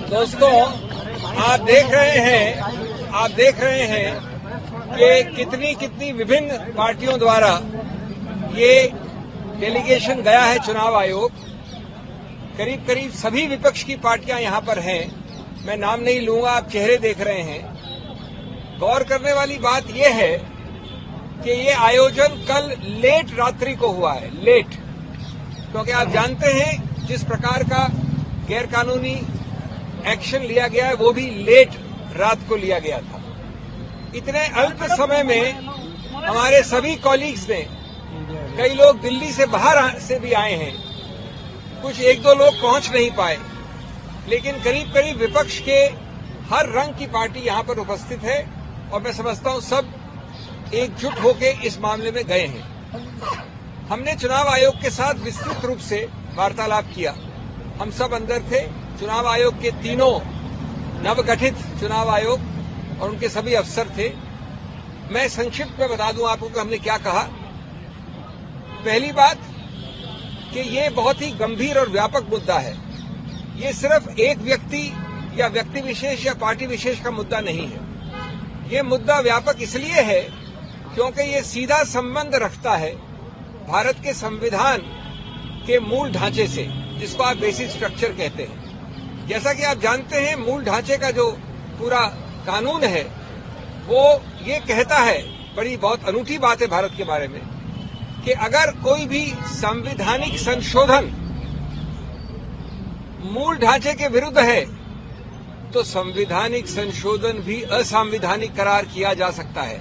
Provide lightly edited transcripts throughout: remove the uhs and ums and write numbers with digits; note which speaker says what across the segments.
Speaker 1: दोस्तों, आप देख रहे हैं कि कितनी विभिन्न पार्टियों द्वारा ये डेलीगेशन गया है चुनाव आयोग। करीब सभी विपक्ष की पार्टियां यहां पर हैं। मैं नाम नहीं लूंगा, आप चेहरे देख रहे हैं। गौर करने वाली बात यह है कि ये आयोजन कल लेट रात्रि को हुआ है, लेट, क्योंकि आप जानते हैं जिस प्रकार का गैरकानूनी एक्शन लिया गया है वो भी लेट रात को लिया गया था। इतने अल्प समय में हमारे सभी कॉलीग्स ने, कई लोग दिल्ली से बाहर से भी आए हैं, कुछ एक दो लोग पहुंच नहीं पाए, लेकिन करीब विपक्ष के हर रंग की पार्टी यहां पर उपस्थित है और मैं समझता हूं सब एकजुट होकर इस मामले में गए हैं। हमने चुनाव आयोग के साथ विस्तृत रूप से वार्तालाप किया। हम सब अंदर थे। चुनाव आयोग के तीनों नवगठित चुनाव आयोग और उनके सभी अफसर थे। मैं संक्षिप्त में बता दूं आपको कि हमने क्या कहा। पहली बात कि ये बहुत ही गंभीर और व्यापक मुद्दा है। ये सिर्फ एक व्यक्ति या व्यक्ति विशेष या पार्टी विशेष का मुद्दा नहीं है। ये मुद्दा व्यापक इसलिए है क्योंकि ये सीधा संबंध रखता है भारत के संविधान के मूल ढांचे से, जिसको आप बेसिक स्ट्रक्चर कहते हैं। जैसा कि आप जानते हैं, मूल ढांचे का जो पूरा कानून है वो ये कहता है, बड़ी बहुत अनूठी बात है भारत के बारे में, कि अगर कोई भी संवैधानिक संशोधन मूल ढांचे के विरुद्ध है तो संवैधानिक संशोधन भी असंवैधानिक करार किया जा सकता है।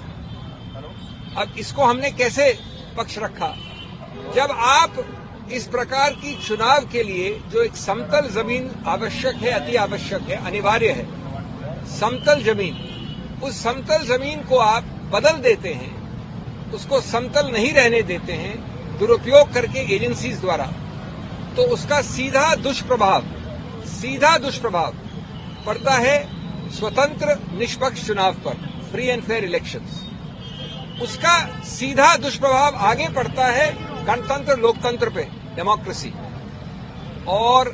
Speaker 1: अब इसको हमने कैसे पक्ष रखा? जब आप इस प्रकार की चुनाव के लिए जो एक समतल जमीन आवश्यक है, अति आवश्यक है, अनिवार्य है, समतल जमीन, उस समतल जमीन को आप बदल देते हैं, उसको समतल नहीं रहने देते हैं दुरुपयोग करके एजेंसीज द्वारा, तो उसका सीधा दुष्प्रभाव पड़ता है स्वतंत्र निष्पक्ष चुनाव पर, फ्री एंड फेयर इलेक्शंस। उसका सीधा दुष्प्रभाव आगे पड़ता है गणतंत्र लोकतंत्र पे, डेमोक्रेसी। और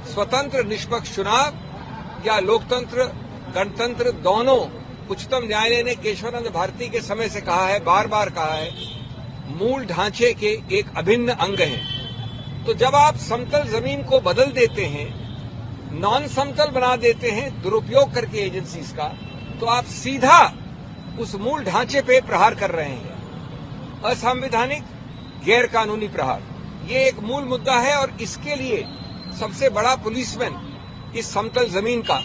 Speaker 1: स्वतंत्र निष्पक्ष चुनाव या लोकतंत्र गणतंत्र दोनों उच्चतम न्यायालय ने केशवानंद भारती के समय से कहा है, बार बार कहा है, मूल ढांचे के एक अभिन्न अंग हैं। तो जब आप समतल जमीन को बदल देते हैं, नॉन समतल बना देते हैं दुरुपयोग करके एजेंसीज का, तो आप सीधा उस मूल ढांचे पे प्रहार कर रहे हैं, असंवैधानिक गैरकानूनी प्रहार। ये एक मूल मुद्दा है और इसके लिए सबसे बड़ा पुलिसमैन इस समतल जमीन का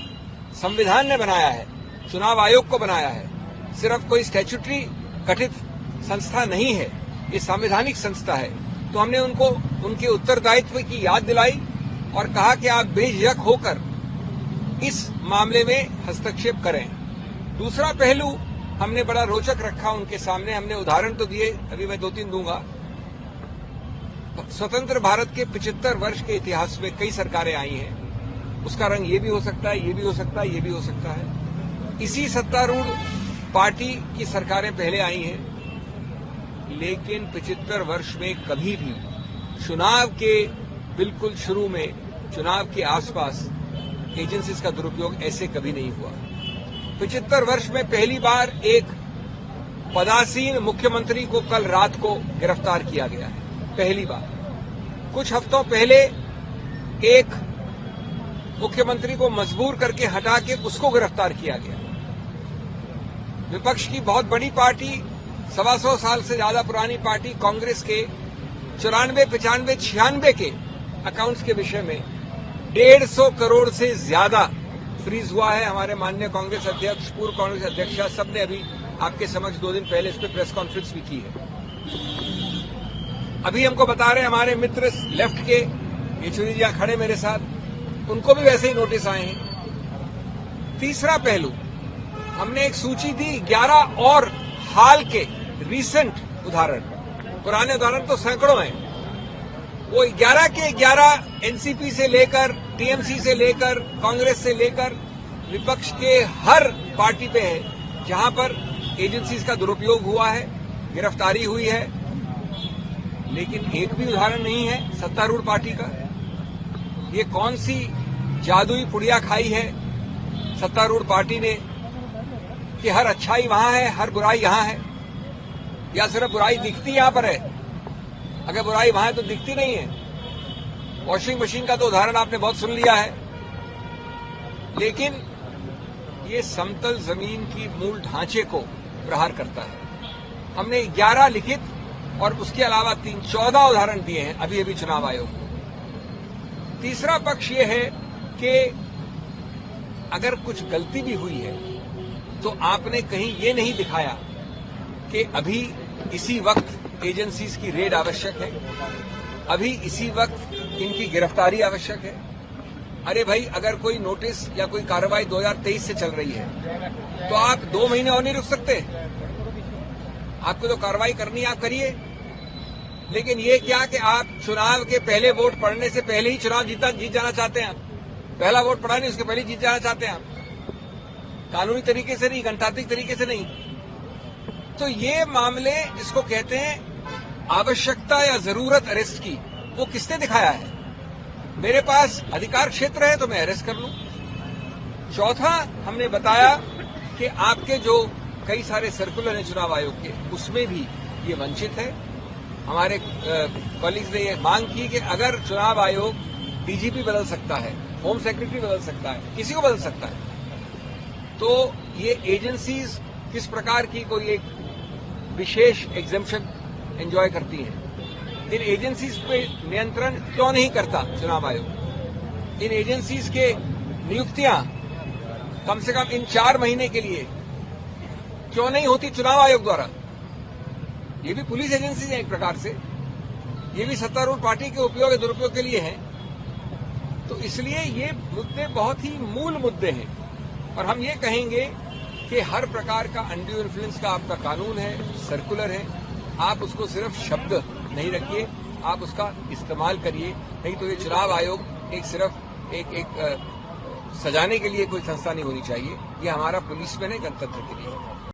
Speaker 1: संविधान ने बनाया है, चुनाव आयोग को बनाया है। सिर्फ कोई स्टैट्यूटरी गठित संस्था नहीं है, ये संवैधानिक संस्था है। तो हमने उनको उनके उत्तरदायित्व की याद दिलाई और कहा कि आप बेझिझक होकर इस मामले में हस्तक्षेप करें। दूसरा पहलू हमने बड़ा रोचक रखा उनके सामने। हमने उदाहरण तो दिए, अभी मैं 2-3 दूंगा। स्वतंत्र भारत के 75 वर्ष के इतिहास में कई सरकारें आई हैं। उसका रंग ये भी हो सकता है, ये भी हो सकता है, ये भी हो सकता है। इसी सत्तारूढ़ पार्टी की सरकारें पहले आई हैं, लेकिन 75 वर्ष में कभी भी चुनाव के बिल्कुल शुरू में, चुनाव के आसपास एजेंसीज का दुरुपयोग ऐसे कभी नहीं हुआ। 75 वर्ष में पहली बार एक पदासीन मुख्यमंत्री को कल रात को गिरफ्तार किया गया है, पहली बार। कुछ हफ्तों पहले एक मुख्यमंत्री को मजबूर करके हटा के उसको गिरफ्तार किया गया। विपक्ष की बहुत बड़ी पार्टी, 125 साल से ज्यादा पुरानी पार्टी कांग्रेस के 94, 95, 96 के अकाउंट्स के विषय में 150 करोड़ से ज्यादा फ्रीज हुआ है। हमारे माननीय कांग्रेस अध्यक्ष, पूर्व कांग्रेस अध्यक्षा, सबने अभी आपके समक्ष 2 दिन पहले इस पर प्रेस कॉन्फ्रेंस भी की है। अभी हमको बता रहे हैं हमारे मित्र लेफ्ट के, येचुरी जी खड़े मेरे साथ, उनको भी वैसे ही नोटिस आए हैं। तीसरा पहलू, हमने एक सूची दी 11 और हाल के रीसेंट उदाहरण। पुराने उदाहरण तो सैकड़ों हैं। वो 11 के 11 एनसीपी से लेकर, टीएमसी से लेकर, कांग्रेस से लेकर विपक्ष के हर पार्टी पे है जहां पर एजेंसीज का दुरुपयोग हुआ है, गिरफ्तारी हुई है। लेकिन एक भी उदाहरण नहीं है सत्तारूढ़ पार्टी का। ये कौन सी जादुई पुड़िया खाई है सत्तारूढ़ पार्टी ने कि हर अच्छाई वहां है, हर बुराई यहां है, या सिर्फ बुराई दिखती यहां पर है? अगर बुराई वहां है तो दिखती नहीं है। वॉशिंग मशीन का तो उदाहरण आपने बहुत सुन लिया है, लेकिन ये समतल जमीन की मूल ढांचे को प्रहार करता है। हमने 11 लिखित और उसके अलावा 14 उदाहरण दिए हैं अभी अभी चुनाव आयोग को। तीसरा पक्ष ये है कि अगर कुछ गलती भी हुई है तो आपने कहीं ये नहीं दिखाया कि अभी इसी वक्त एजेंसीज की रेड आवश्यक है, अभी इसी वक्त इनकी गिरफ्तारी आवश्यक है। अरे भाई, अगर कोई नोटिस या कोई कार्रवाई 2023 से चल रही है तो आप 2 महीने और नहीं रुक सकते? आपको तो कार्रवाई करनी है, आप करिए। लेकिन ये क्या कि आप चुनाव के पहले वोट पड़ने से पहले ही चुनाव जीत जाना चाहते हैं। आप पहला वोट पड़ा नहीं, उसके पहले जीत जाना चाहते हैं आप, कानूनी तरीके से नहीं, गणतांत्रिक तरीके से नहीं। तो ये मामले जिसको कहते हैं आवश्यकता या जरूरत अरेस्ट की, वो किसने दिखाया है? मेरे पास अधिकार क्षेत्र है तो मैं अरेस्ट कर लूं। चौथा, हमने बताया कि आपके जो कई सारे सर्कुलर हैं चुनाव आयोग के, उसमें भी ये वंचित है। हमारे कॉलीग्स ने ये मांग की कि अगर चुनाव आयोग डीजीपी बदल सकता है, होम सेक्रेटरी बदल सकता है, किसी को बदल सकता है, तो ये एजेंसीज किस प्रकार की कोई एक विशेष एग्जेम्पशन एंजॉय करती हैं? इन एजेंसीज पे नियंत्रण क्यों नहीं करता चुनाव आयोग? इन एजेंसीज के नियुक्तियां कम से कम इन 4 महीने के लिए क्यों नहीं होती चुनाव आयोग द्वारा? ये भी पुलिस एजेंसी है एक प्रकार से, ये भी सत्तारूढ़ पार्टी के उपयोग या दुरुपयोग के लिए हैं। तो इसलिए ये मुद्दे बहुत ही मूल मुद्दे हैं, और हम ये कहेंगे कि हर प्रकार का अनड्यू इन्फ्लुएंस का आपका कानून है, सर्कुलर है, आप उसको सिर्फ शब्द नहीं रखिए, आप उसका इस्तेमाल करिए। नहीं तो ये चुनाव आयोग एक सिर्फ एक सजाने के लिए कोई संस्था नहीं होनी चाहिए। ये हमारा पुलिस में नहीं, गणतंत्र के लिए।